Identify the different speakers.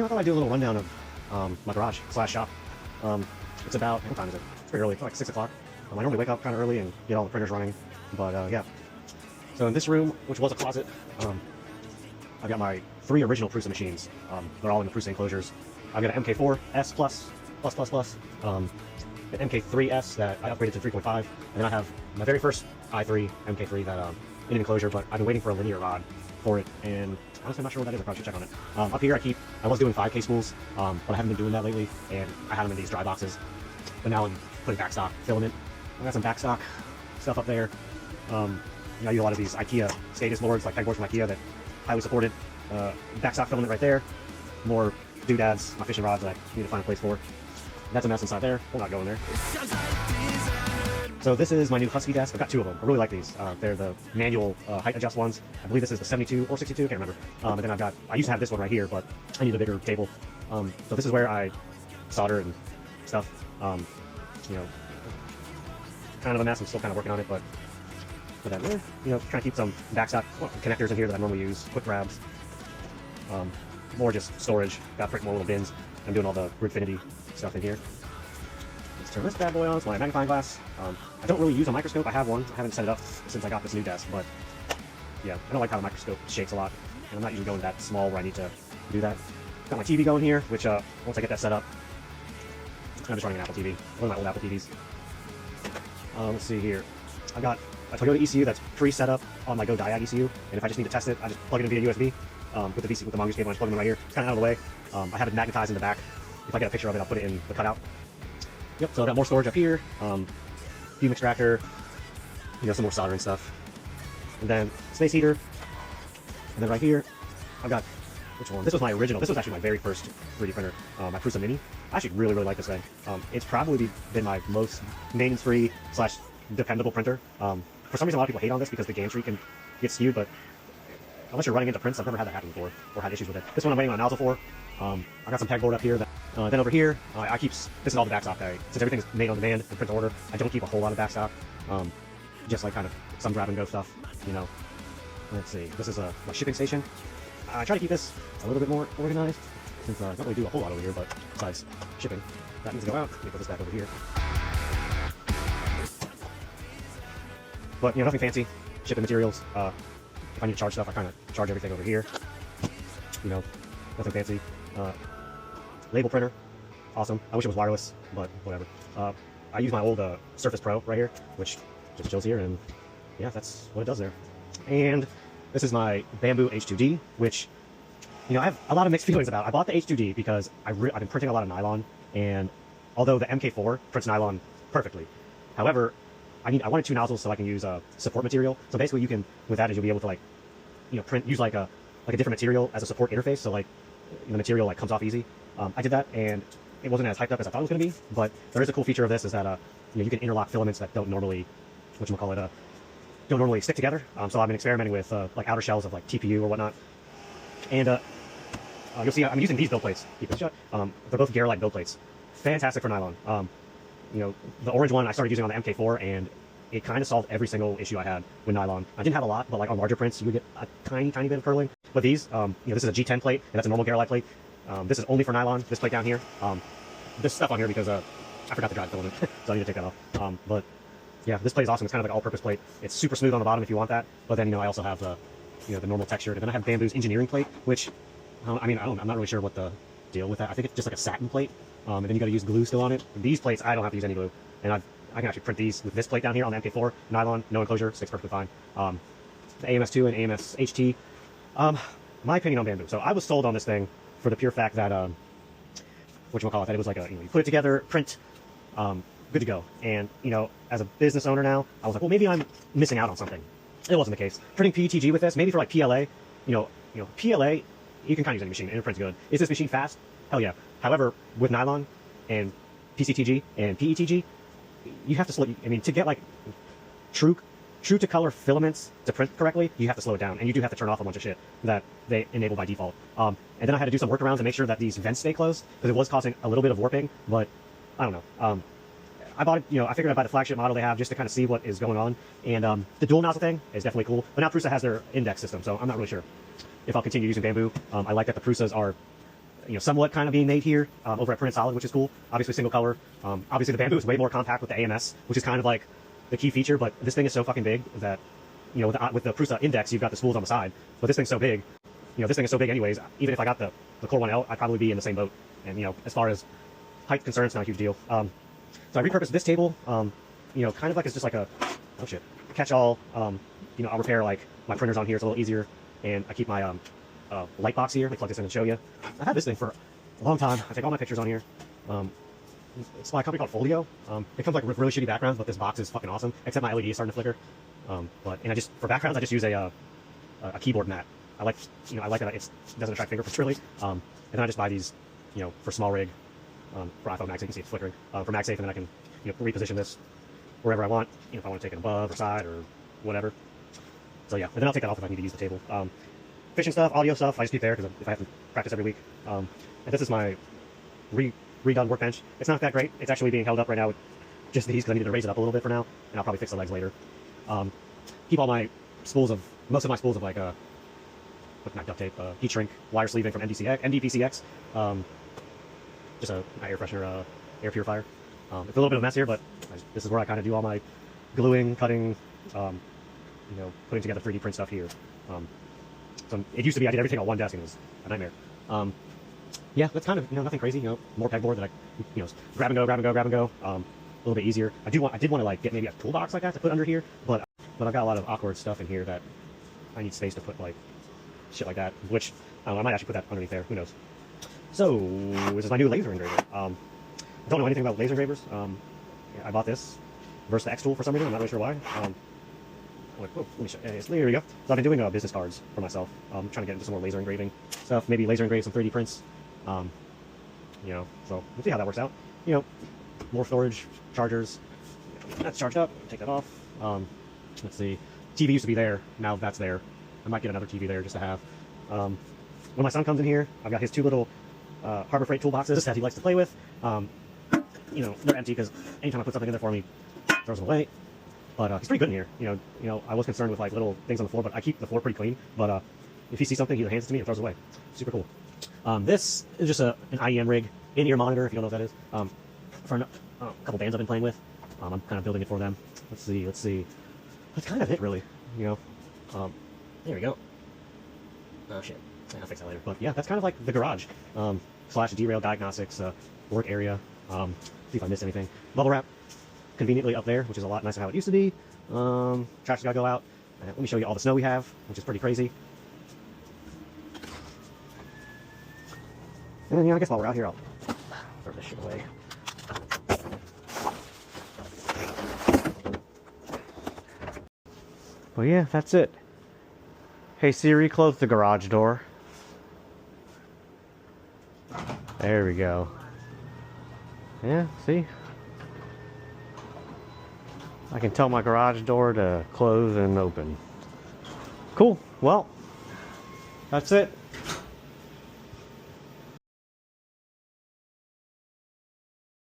Speaker 1: I thought I'd do a little rundown of my garage slash shop. It's about, what time is it? It's pretty early, it's like 6 o'clock. I normally wake up kind of early and get all the printers running, but yeah. So in this room, which was a closet, I've got my 3 original Prusa machines. They're all in the Prusa enclosures. I've got an MK4S plus, an MK3S that I upgraded to 3.5, and then I have my very first i3 MK3 that in an enclosure, but I've been waiting for a linear rod for it, and honestly I'm not sure what that is. I probably should check on it. Up here I was doing 5K spools, but I haven't been doing that lately, and I had them in these dry boxes, but now I'm putting backstock filament. I got some backstock stuff up there. I use a lot of these IKEA status boards, like pegboards from IKEA that highly supported. Backstock filament right there. More doodads, my fishing rods that I need to find a place for. That's a mess inside there. We'll not go in there. So this is my new Husky desk. I've got 2 of them. I really like these. They're the manual height adjust ones. I believe this is the 72 or 62, can't remember. And then I used to have this one right here, but I need a bigger table. So this is where I solder and stuff. Kind of a mess. I'm still kind of working on it, but put that there. Trying to keep some backstock connectors in here that I normally use. Quick grabs. More just storage. Got more little bins. I'm doing all the Gridfinity stuff in here. Let's turn this bad boy on. It's my magnifying glass. I don't really use a microscope. I have one. I haven't set it up since I got this new desk, but yeah, I don't like how the microscope shakes a lot, and I'm not usually going that small where I need to do that. Got my TV going here, which once I get that set up, I'm just running an Apple TV. One of my old Apple TVs. Let's see here. I've got a Toyota ECU that's pre-set up on my Go Diag ECU, and if I just need to test it, I just plug it in via USB with the Mongoose cable. I just plug it in right here. It's kind of out of the way. I have it magnetized in the back. If I get a picture of it, I'll put it in the cutout. Yep, so I've got more storage up here. Fume extractor, some more soldering stuff. And then space heater. And then right here, I've got, which one? This was my original. This was actually my very first 3D printer, my Prusa Mini. I actually really like this thing. It's probably been my most maintenance-free / dependable printer. For some reason, a lot of people hate on this because the gantry can get skewed, but unless you're running into prints, I've never had that happen before or had issues with it. This one I'm waiting on a nozzle for. I got some pegboard up here. Then over here, this is all the backstock. Since everything's made on demand and print to order, I don't keep a whole lot of backstock. Just like kind of some grab and go stuff, Let's see. This is my shipping station. I try to keep this a little bit more organized since I don't really do a whole lot over here, but besides shipping, that needs to go out. Let me put this back over here. But nothing fancy. Shipping materials. If I need to charge stuff, I kind of charge everything over here. Nothing fancy. Label printer, awesome. I wish it was wireless, but whatever. I use my old Surface Pro right here, which just chills here, and yeah, that's what it does there. And this is my Bambu H2D, which I have a lot of mixed feelings about. I bought the H2D because I've been printing a lot of nylon, and although the MK4 prints nylon perfectly, however, I wanted 2 nozzles so I can use support material. So basically, you can with that you'll be able to use like a different material as a support interface. So the material comes off easy. I did that, and it wasn't as hyped up as I thought it was going to be. But there is a cool feature of this is that you can interlock filaments that don't normally, don't normally stick together. So I've been experimenting with outer shells of TPU or whatnot, and you'll see I'm using these build plates. Keep this shut. They're both Garolite build plates. Fantastic for nylon. The orange one I started using on the MK4, and it kind of solved every single issue I had with nylon. I didn't have a lot, but on larger prints, you would get a tiny bit of curling. But these, this is a G10 plate, and that's a normal Garolite plate. This is only for nylon, this plate down here. This stuff on here because I forgot to dry the filament, so I need to take that off. But yeah, this plate is awesome. It's kind of like all-purpose plate. It's super smooth on the bottom if you want that. But then, I also have the normal texture. And then I have Bambu's engineering plate, which, I'm not really sure what the deal with that. I think it's just like a satin plate. And then you got to use glue still on it. These plates, I don't have to use any glue. And I can actually print these with this plate down here on the MK4. Nylon, no enclosure, sticks perfectly fine. The AMS2 and AMS HT. My opinion on Bambu. So I was sold on this thing for the pure fact that, that it was like you put it together, print, good to go. And, as a business owner now, I was like, well, maybe I'm missing out on something. It wasn't the case. Printing PETG with this, maybe for PLA, PLA, you can kind of use any machine and it prints good. Is this machine fast? Hell yeah. However, with nylon and PCTG and PETG, you have to slow, to get true to color filaments to print correctly, you have to slow it down, and you do have to turn off a bunch of shit that they enable by default. And then I had to do some workarounds to make sure that these vents stay closed, because it was causing a little bit of warping, but I don't know. I bought it, I figured I'd buy the flagship model they have just to kind of see what is going on, and the dual nozzle thing is definitely cool, but now Prusa has their index system, so I'm not really sure if I'll continue using Bambu. I like that the Prusas are somewhat kind of being made here over at Printed Solid, which is cool. Obviously single color. Obviously the bamboo is way more compact with the AMS, which is kind of like the key feature, but this thing is so fucking big that, with the Prusa Index, you've got the spools on the side, but this thing's so big, this thing is so big anyways, even if I got the Core 1L, I'd probably be in the same boat. And, as far as height concerned, it's not a huge deal. So I repurposed this table, kind of like it's just like a, catch-all. I'll repair like my printers on here, it's a little easier, and I keep my light box here. Let me plug this in and show you. I've had this thing for a long time. I take all my pictures on here. It's by a company called Folio. It comes like with really shitty backgrounds, but this box is fucking awesome, except my LED is starting to flicker. For backgrounds, I just use a keyboard mat. I like that it doesn't attract fingerprints really. And then I just buy these, for small rig, for iPhone MagSafe. You can see it's flickering. For MagSafe, and then I can, reposition this wherever I want. If I want to take it above or side or whatever. So yeah, and then I'll take that off if I need to use the table. Fishing stuff, audio stuff, I just keep there because if I have to practice every week. And this is my redone workbench. It's not that great. It's actually being held up right now with just these because I needed to raise it up a little bit for now, and I'll probably fix the legs later. Keep all my most of my spools of like not duct tape, heat shrink, wire sleeving from NDPCX. Just an air freshener, air purifier. It's a little bit of a mess here, but this is where I kind of do all my gluing, cutting, putting together 3D print stuff here. So it used to be I did everything on one desk and it was a nightmare. Yeah, that's kind of, nothing crazy, more pegboard that I, grab and go, a little bit easier. I did want to like get maybe a toolbox like that to put under here, but I've got a lot of awkward stuff in here that I need space to put like shit like that, which I might actually put that underneath there, who knows. So this is my new laser engraver. I don't know anything about laser engravers. I bought this versus the X tool for some reason, I'm not really sure why. Let me show you. There we go. So I've been doing business cards for myself. I'm trying to get into some more laser engraving stuff, maybe laser engrave some 3D prints. So we'll see how that works out. More storage, chargers. That's charged up. Take that off. Let's see. TV used to be there. Now that's there. I might get another TV there just to have. When my son comes in here, I've got his 2 little Harbor Freight toolboxes that he likes to play with. They're empty because anytime I put something in there for him, he throws them away. But he's pretty good in here. I was concerned with like little things on the floor, but I keep the floor pretty clean. But if he sees something, he either hands it to me or throws it away. Super cool. This is just an IEM rig, in-ear monitor, if you don't know what that is. For a couple bands I've been playing with. I'm kind of building it for them. Let's see. That's kind of it, really. There we go. Oh shit, I'll fix that later. But yeah, that's kind of like the garage / derail diagnostics work area. See if I missed anything. Bubble wrap, conveniently up there, which is a lot nicer than how it used to be. Trash gotta go out. Let me show you all the snow we have, which is pretty crazy. And then, I guess while we're out here, I'll throw this shit away. Well, yeah, that's it. Hey Siri, close the garage door. There we go. Yeah, see? I can tell my garage door to close and open. Cool. Well, that's it.